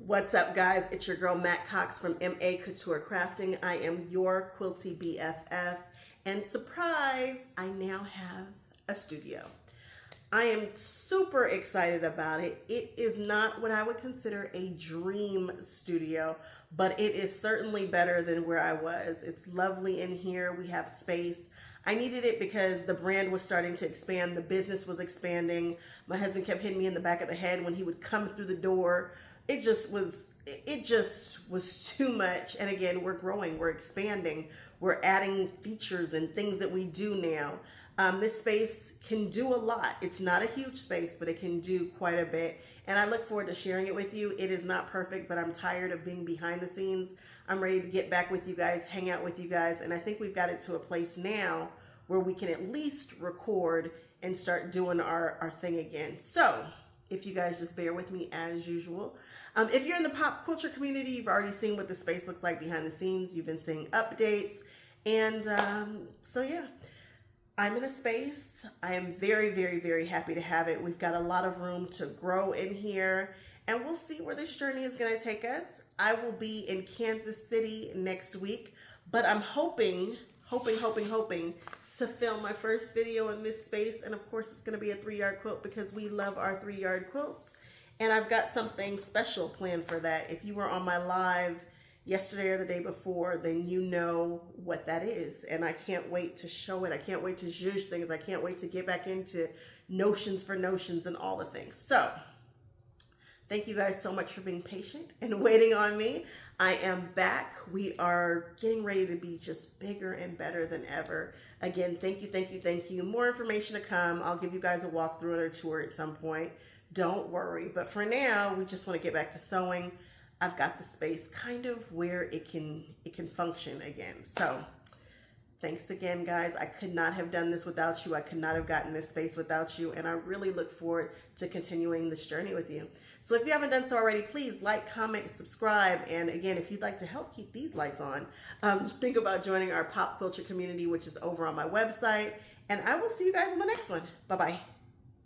What's up, guys? It's your girl Matt Cox from M A Couture Crafting. I am your quilty BFF, and surprise, I now have a studio. I am super excited about it. It is not what I would consider a dream studio, but it is certainly better than where I was. It's lovely in here. We have space. I needed it because the brand was starting to expand. The business was expanding. My husband kept hitting me in the back of the head when he would come through the door. It just was too much. And again, we're growing, we're expanding, we're adding features and things that we do now. This space can do a lot. It's not a huge space, but it can do quite a bit. And I look forward to sharing it with you. It is not perfect, but I'm tired of being behind the scenes. I'm ready to get back with you guys, hang out with you guys. And I think we've got it to a place now where we can at least record and start doing our thing again. So if you guys just bear with me as usual. If you're in the pop culture community, you've already seen what the space looks like behind the scenes. You've been seeing updates. And so yeah, I'm in a space. I am very, very, very happy to have it. We've got a lot of room to grow in here, and we'll see where this journey is going to take us. I will be in Kansas City next week, but I'm hoping to film my first video in this space. And of course, it's going to be a 3-yard quilt because we love our 3-yard quilts. And I've got something special planned for that. If you were on my live yesterday or the day before, then you know what that is. And I can't wait to show it. I can't wait to zhuzh things. I can't wait to get back into notions for notions and all the things. So thank you guys so much for being patient and waiting on me. I am back. We are getting ready to be just bigger and better than ever. Again, thank you, thank you, thank you. More information to come. I'll give you guys a walkthrough and a tour at some point. Don't worry. But for now, we just want to get back to sewing. I've got the space kind of where it can function again. So thanks again, guys. I could not have done this without you. I could not have gotten this space without you. And I really look forward to continuing this journey with you. So if you haven't done so already, please like, comment, subscribe. And again, if you'd like to help keep these lights on, think about joining our pop culture community, which is over on my website. And I will see you guys in the next one. Bye-bye.